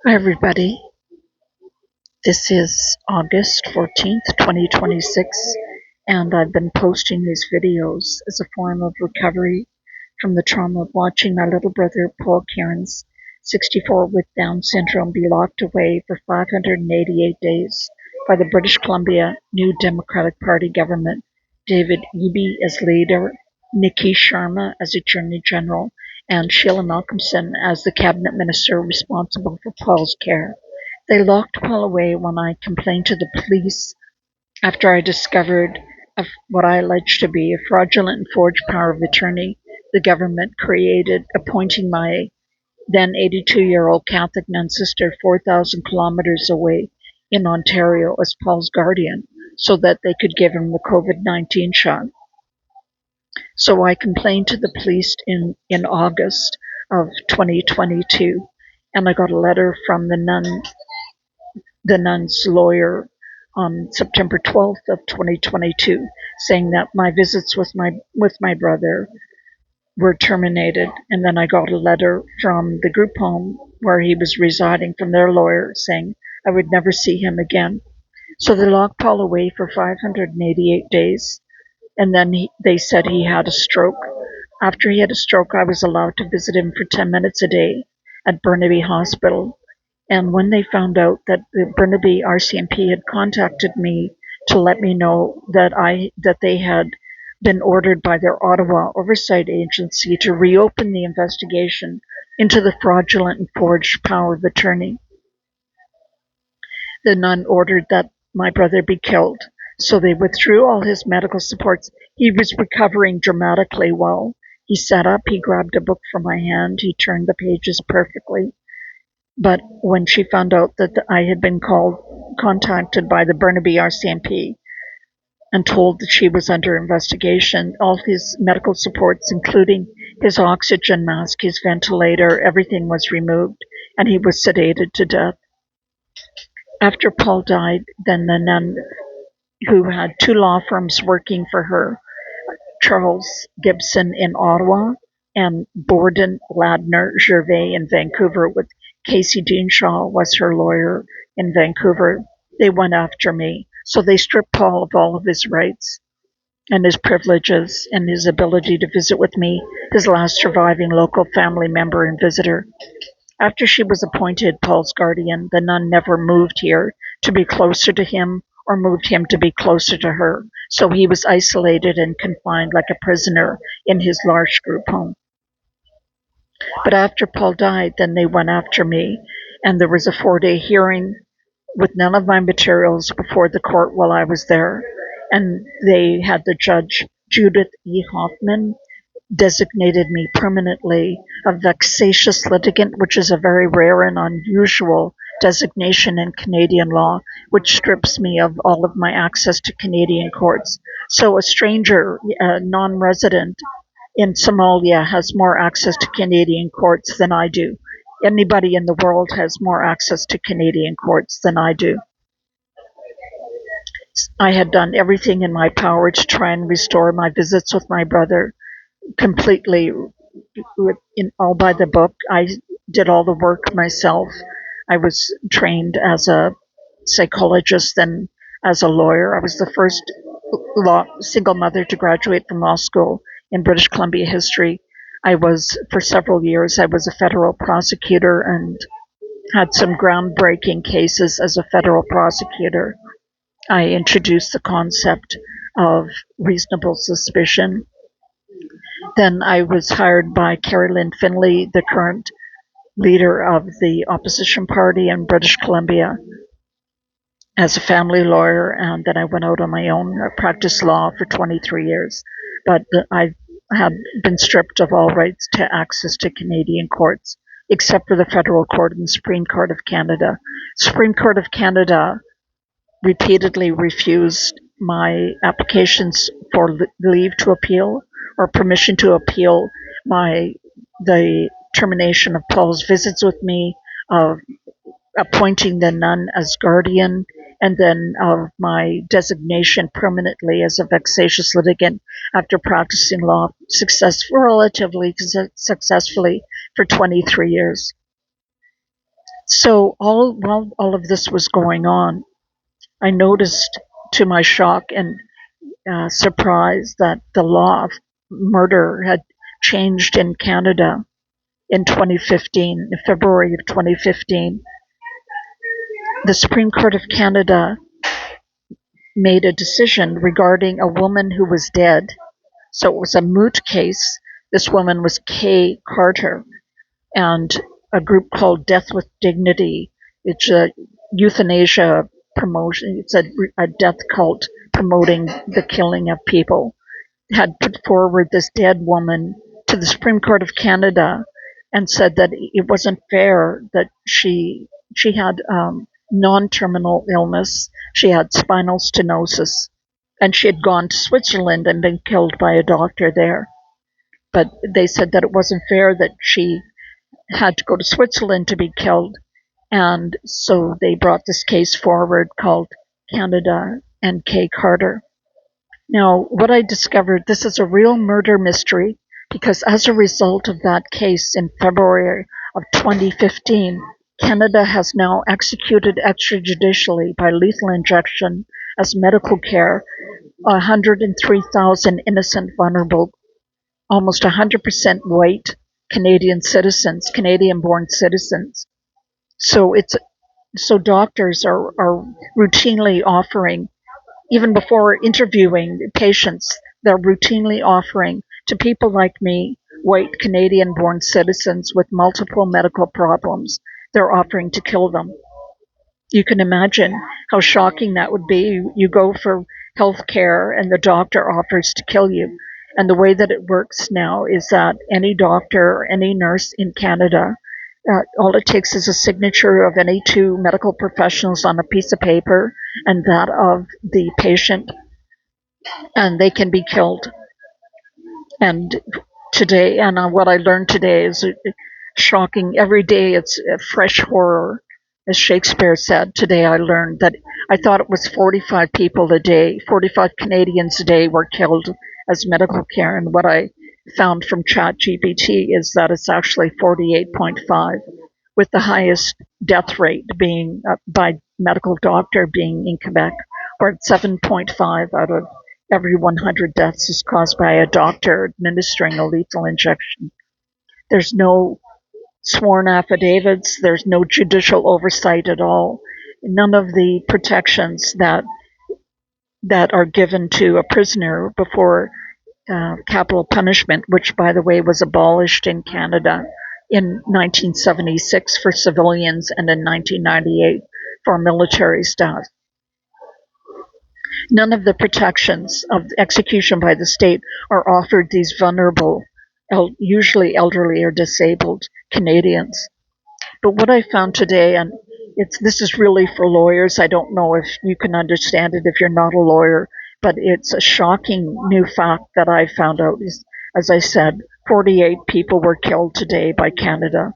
Hi everybody, this is August 14th, 2026, and I've been posting these videos as a form of recovery from the trauma of watching my little brother Paul Cairns, 64, with Down syndrome be locked away for 588 days by the British Columbia New Democratic Party government, David Eby as leader, Nikki Sharma as Attorney General, and Sheila Malcolmson as the cabinet minister responsible for Paul's care. They locked Paul away when I complained to the police after I discovered what I alleged to be a fraudulent and forged power of attorney the government created, appointing my then 82-year-old Catholic nun sister 4,000 kilometers away in Ontario as Paul's guardian so that they could give him the COVID-19 shot. So I complained to the police in August of 2022, and I got a letter from the nun's lawyer on September 12th of 2022 saying that my visits with my brother were terminated. And then I got a letter from the group home where he was residing from their lawyer saying I would never see him again. So they locked Paul away for 588 days, and then they said he had a stroke. After he had a stroke, I was allowed to visit him for 10 minutes a day at Burnaby Hospital. And when they found out that the Burnaby RCMP had contacted me to let me know that they had been ordered by their Ottawa Oversight Agency to reopen the investigation into the fraudulent and forged power of attorney, the nun ordered that my brother be killed. So they withdrew all his medical supports. He was recovering dramatically well. He sat up, he grabbed a book from my hand, he turned the pages perfectly. But when she found out that I had been contacted by the Burnaby RCMP and told that she was under investigation, all his medical supports, including his oxygen mask, his ventilator, everything was removed, and he was sedated to death. After Paul died, then the nun, who had two law firms working for her, Charles Gibson in Ottawa and Borden Ladner Gervais in Vancouver, with Casey Deanshaw was her lawyer in Vancouver. They went after me. So they stripped Paul of all of his rights and his privileges and his ability to visit with me, his last surviving local family member and visitor. After she was appointed Paul's guardian, the nun never moved here to be closer to him or moved him to be closer to her. So he was isolated and confined like a prisoner in his large group home. But after Paul died, then they went after me, and there was a 4-day hearing with none of my materials before the court while I was there. And they had the judge, Judith E. Hoffman, designated me permanently a vexatious litigant, which is a very rare and unusual designation in Canadian law, which strips me of all of my access to Canadian courts. So a stranger, a non-resident in Somalia has more access to Canadian courts than I do. Anybody in the world has more access to Canadian courts than I do. I had done everything in my power to try and restore my visits with my brother completely, all by the book. I did all the work myself. I was trained as a psychologist, then as a lawyer. I was the first single mother to graduate from law school in British Columbia history. For several years, I was a federal prosecutor and had some groundbreaking cases as a federal prosecutor. I introduced the concept of reasonable suspicion. Then I was hired by Carrie Lynn Finley, the current leader of the opposition party in British Columbia, as a family lawyer, and then I went out on my own, practiced law for 23 years. But I have been stripped of all rights to access to Canadian courts, except for the federal court and the Supreme Court of Canada. Supreme Court of Canada repeatedly refused my applications for leave to appeal or permission to appeal the termination of Paul's visits with me, of appointing the nun as guardian, and then of my designation permanently as a vexatious litigant after practicing law relatively successfully for 23 years. So while all of this was going on, I noticed, to my shock and surprise, that the law of murder had changed in Canada in 2015, in February of 2015. The Supreme Court of Canada made a decision regarding a woman who was dead. So it was a moot case. This woman was Kay Carter, and a group called Death with Dignity. It's a euthanasia promotion. It's a death cult promoting the killing of people. Had put forward this dead woman to the Supreme Court of Canada and said that it wasn't fair that she had non-terminal illness. She had spinal stenosis, and she had gone to Switzerland and been killed by a doctor there. But they said that it wasn't fair that she had to go to Switzerland to be killed, and so they brought this case forward called Canada and Kay Carter. Now, what I discovered, this is a real murder mystery, because as a result of that case in February of 2015, Canada has now executed extrajudicially by lethal injection as medical care 103,000 innocent, vulnerable, almost 100% white Canadian citizens, Canadian-born citizens. So doctors are routinely offering, even before interviewing patients, they're routinely offering to people like me, white Canadian-born citizens with multiple medical problems, they're offering to kill them. You can imagine how shocking that would be. You go for health care and the doctor offers to kill you. And the way that it works now is that any doctor or any nurse in Canada, all it takes is a signature of any two medical professionals on a piece of paper and that of the patient, and they can be killed. And today, and what I learned today is shocking. Every day it's a fresh horror. As Shakespeare said, today I learned that I thought it was 45 people a day, 45 Canadians a day were killed as medical care. And what I found from ChatGPT is that it's actually 48.5, with the highest death rate being by medical doctor being in Quebec, where it's 7.5 out of every 100 deaths is caused by a doctor administering a lethal injection. There's no sworn affidavits, there's no judicial oversight at all. None of the protections that are given to a prisoner before capital punishment, which, by the way, was abolished in Canada in 1976 for civilians and in 1998 for military staff. None of the protections of execution by the state are offered these vulnerable, usually elderly or disabled Canadians. But what I found today, and this is really for lawyers, I don't know if you can understand it if you're not a lawyer, but it's a shocking new fact that I found out is, as I said, 48 people were killed today by Canada.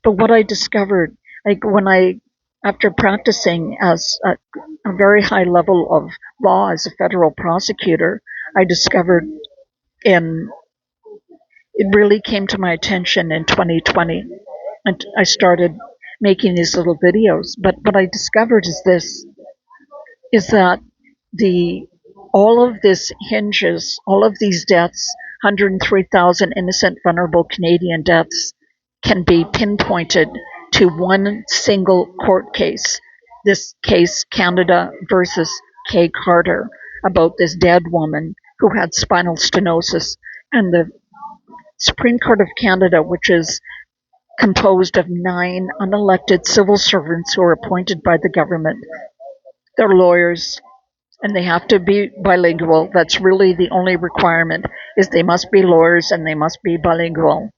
But what I discovered, after practicing as a very high level of law as a federal prosecutor, I discovered it really came to my attention in 2020, and I started making these little videos. But what I discovered is that all of this hinges, all of these deaths, 103,000 innocent, vulnerable Canadian deaths, can be pinpointed to one single court case. This case, Canada versus Kay Carter, about this dead woman who had spinal stenosis. And the Supreme Court of Canada, which is composed of 9 unelected civil servants who are appointed by the government, they're lawyers, and they have to be bilingual. That's really the only requirement, is they must be lawyers and they must be bilingual.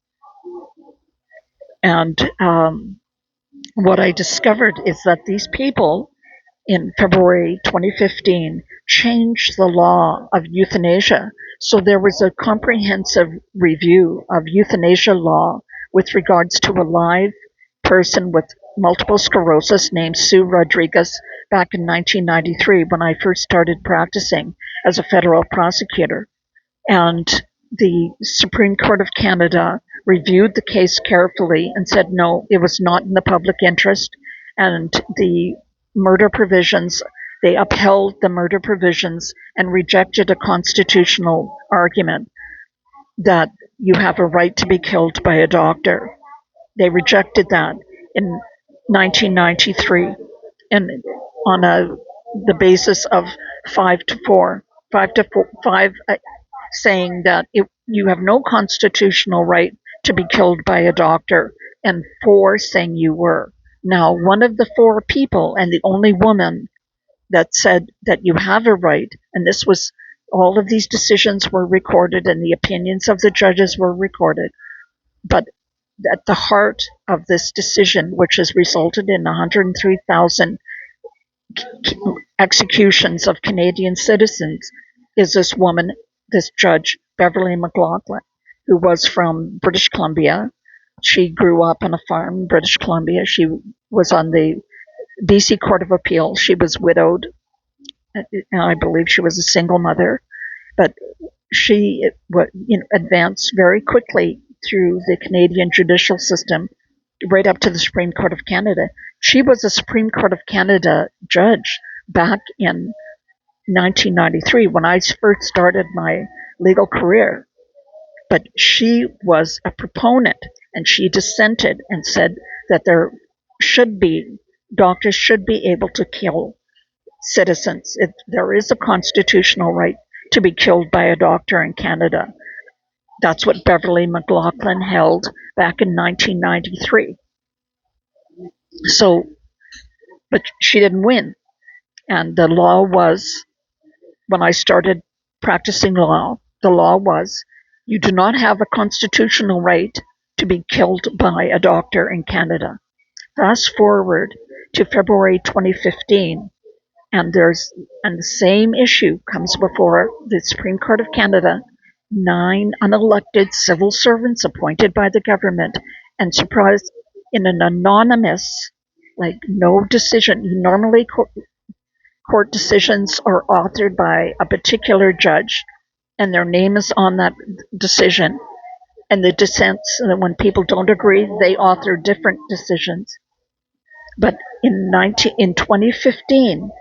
And what I discovered is that these people in February 2015 changed the law of euthanasia. So there was a comprehensive review of euthanasia law with regards to a live person with multiple sclerosis named Sue Rodriguez back in 1993 when I first started practicing as a federal prosecutor. And the Supreme Court of Canada reviewed the case carefully and said no, it was not in the public interest, and the murder provisions, they upheld the murder provisions and rejected a constitutional argument that you have a right to be killed by a doctor. They rejected that in 1993, and on the basis of 5-4, 5 saying that you have no constitutional right to be killed by a doctor, and 4 saying you were. Now, one of the 4 people, and the only woman that said that you have a right, and this was, all of these decisions were recorded and the opinions of the judges were recorded, but at the heart of this decision, which has resulted in 103,000 executions of Canadian citizens, is this woman, this judge, Beverly McLaughlin, who was from British Columbia. She grew up on a farm in British Columbia. She was on the BC Court of Appeal. She was widowed, and I believe she was a single mother, but she advanced very quickly through the Canadian judicial system, right up to the Supreme Court of Canada. She was a Supreme Court of Canada judge back in 1993 when I first started my legal career. But she was a proponent, and she dissented and said that doctors should be able to kill citizens. There is a constitutional right to be killed by a doctor in Canada. That's what Beverly McLaughlin held back in 1993. So, but she didn't win. And the law was, when I started practicing law, the law was, you do not have a constitutional right to be killed by a doctor in Canada. Fast forward to February 2015, and the same issue comes before the Supreme Court of Canada. 9 unelected civil servants appointed by the government, and surprised, in an anonymous, no decision. Normally, court decisions are authored by a particular judge, and their name is on that decision. And the dissents, and when people don't agree, they author different decisions. But in 2015,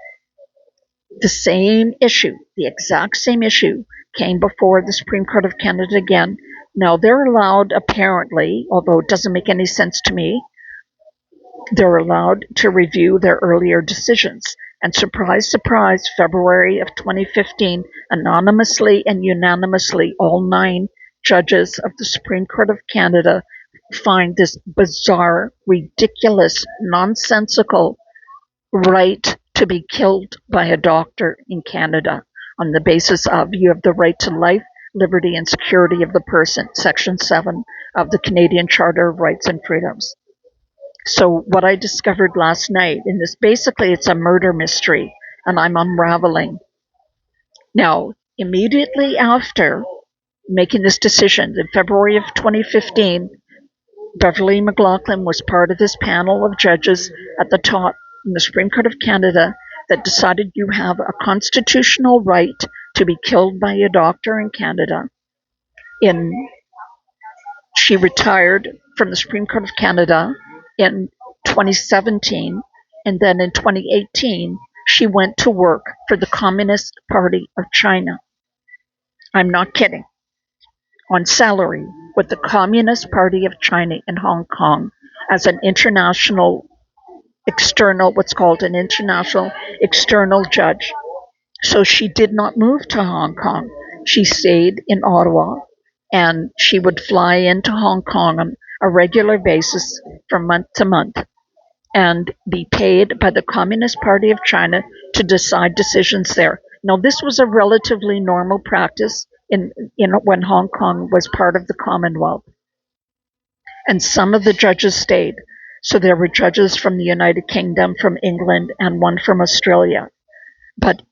the same issue, the exact same issue, came before the Supreme Court of Canada again. Now, they're allowed, apparently, although it doesn't make any sense to me, they're allowed to review their earlier decisions. And surprise, surprise, February of 2015, anonymously and unanimously, all 9 judges of the Supreme Court of Canada find this bizarre, ridiculous, nonsensical right to be killed by a doctor in Canada on the basis of you have the right to life, liberty, and security of the person, Section 7 of the Canadian Charter of Rights and Freedoms. So what I discovered last night, in this, basically it's a murder mystery, and I'm unraveling. Now, immediately after making this decision in February of 2015, Beverly McLaughlin was part of this panel of judges at the top in the Supreme Court of Canada that decided you have a constitutional right to be killed by a doctor in Canada. She retired from the Supreme Court of Canada in 2017, and then in 2018, she went to work for the Communist Party of China. I'm not kidding. On salary with the Communist Party of China in Hong Kong as an international external, what's called an international external judge. So she did not move to Hong Kong. She stayed in Ottawa, and she would fly into Hong Kong on a regular basis from month to month and be paid by the Communist Party of China to decide decisions there. Now, this was a relatively normal practice in when Hong Kong was part of the Commonwealth. And some of the judges stayed. So there were judges from the United Kingdom, from England, and one from Australia. But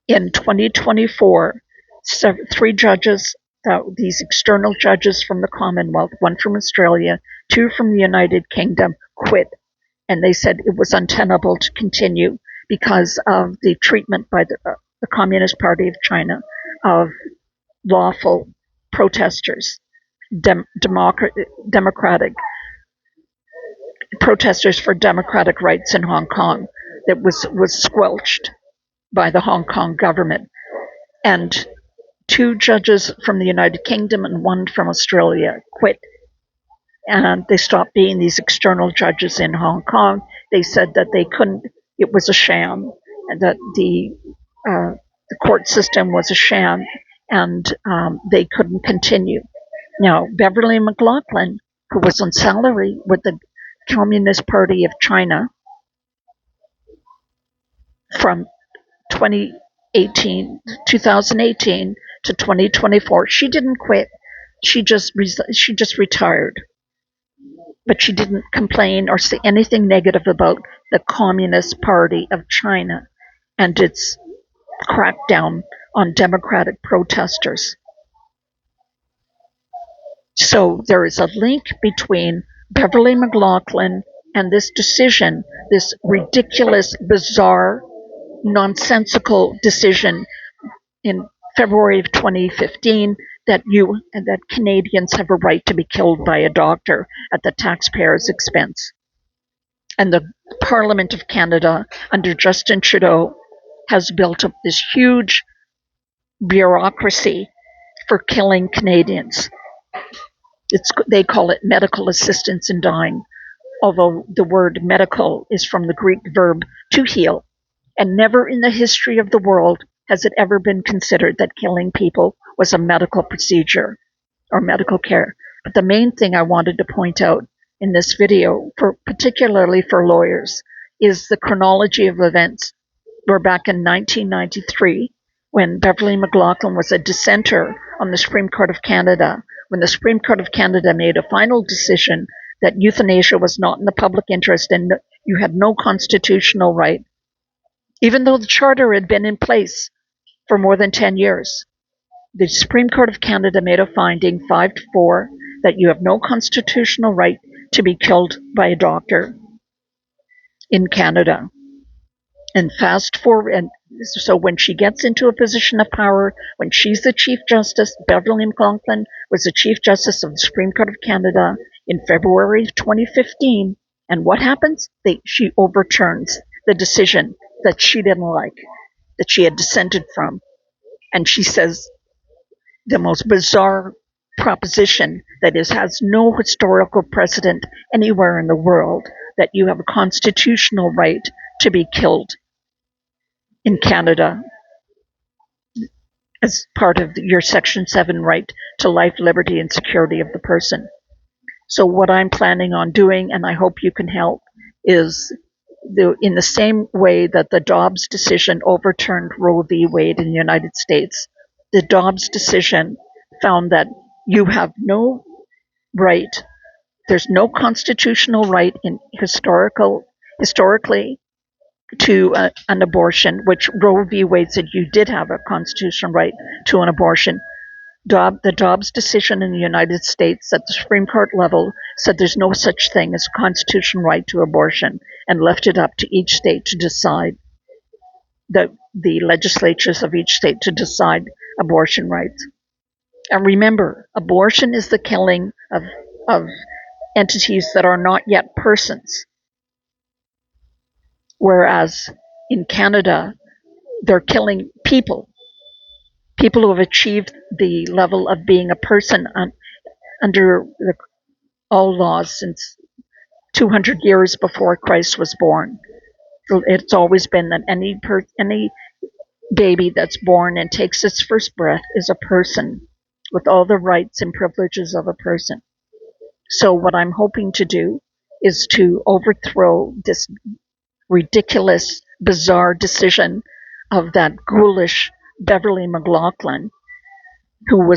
in 2024, 3 judges, these external judges from the Commonwealth, 1 from Australia, 2 from the United Kingdom, quit. And they said it was untenable to continue because of the treatment by the Communist Party of China of lawful protesters. democratic protesters for democratic rights in Hong Kong that was squelched by the Hong Kong government. And 2 judges from the United Kingdom and 1 from Australia quit. And they stopped being these external judges in Hong Kong. They said that they couldn't, it was a sham, and that the court system was a sham, and they couldn't continue. Now, Beverly McLaughlin, who was on salary with the Communist Party of China from 2018 to 2024, she didn't quit. She just retired. But she didn't complain or say anything negative about the Communist Party of China and its crackdown on democratic protesters. So there is a link between Beverly McLaughlin and this decision, this ridiculous, bizarre, nonsensical decision in February of 2015 that Canadians have a right to be killed by a doctor at the taxpayer's expense. And the Parliament of Canada, under Justin Trudeau, has built up this huge bureaucracy for killing Canadians. They call it medical assistance in dying, although the word medical is from the Greek verb to heal. And never in the history of the world has it ever been considered that killing people was a medical procedure or medical care. But the main thing I wanted to point out in this video, particularly for lawyers, is the chronology of events. We're back in 1993, when Beverly McLaughlin was a dissenter on the Supreme Court of Canada, when the Supreme Court of Canada made a final decision that euthanasia was not in the public interest and you had no constitutional right, even though the Charter had been in place for more than 10 years. The Supreme Court of Canada made a finding, 5-4, that you have no constitutional right to be killed by a doctor in Canada. And fast forward, and so when she gets into a position of power, when she's the Chief Justice, Beverly McLaughlin was the Chief Justice of the Supreme Court of Canada in February of 2015, and what happens? She overturns the decision that she didn't like, that she had dissented from. And she says the most bizarre proposition that has no historical precedent anywhere in the world, that you have a constitutional right to be killed in Canada as part of your Section 7 right to life, liberty, and security of the person. So what I'm planning on doing, and I hope you can help, is in the same way that the Dobbs decision overturned Roe v. Wade in the United States, the Dobbs decision found that you have no right, there's no constitutional right historically to an abortion, which Roe v. Wade said you did have a constitutional right to an abortion. The Dobbs decision in the United States at the Supreme Court level said there's no such thing as a constitutional right to abortion, and left it up to each state to decide, the legislatures of each state to decide abortion rights. And remember, abortion is the killing of entities that are not yet persons. Whereas in Canada, they're killing people who have achieved the level of being a person under all laws since 200 years before Christ was born. It's always been that any baby that's born and takes its first breath is a person with all the rights and privileges of a person. So what I'm hoping to do is to overthrow this ridiculous, bizarre decision of that ghoulish Beverly McLaughlin, who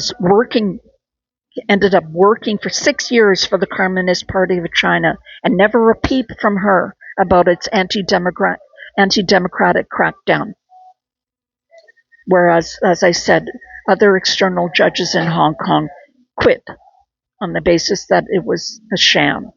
ended up working for 6 years for the Communist Party of China, and never a peep from her about its anti-democratic crackdown. Whereas, as I said, other external judges in Hong Kong quit on the basis that it was a sham.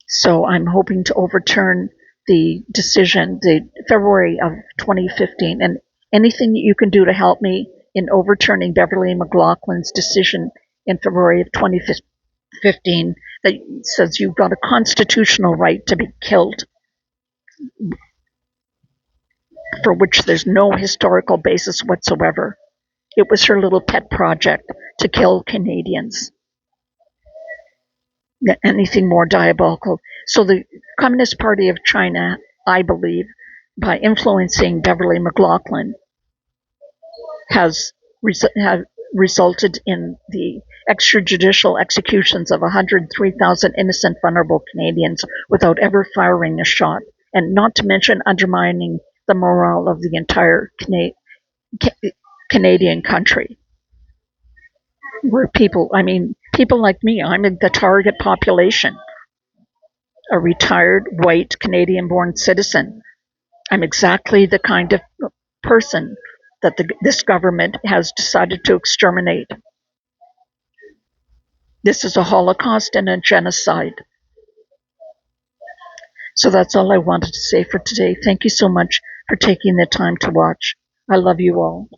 So I'm hoping to overturn the decision, the February of 2015, and anything that you can do to help me in overturning Beverly McLaughlin's decision in February of 2015 that says you've got a constitutional right to be killed, for which there's no historical basis whatsoever. It was her little pet project to kill Canadians. Anything more diabolical. So the Communist Party of China, I believe, by influencing Beverly McLaughlin, has resulted in the extrajudicial executions of 103,000 innocent, vulnerable Canadians without ever firing a shot, and not to mention undermining the morale of the entire Canadian country. Where people like me, I'm the target population, a retired white Canadian-born citizen. I'm exactly the kind of person that this government has decided to exterminate. This is a Holocaust and a genocide. So that's all I wanted to say for today. Thank you so much for taking the time to watch. I love you all.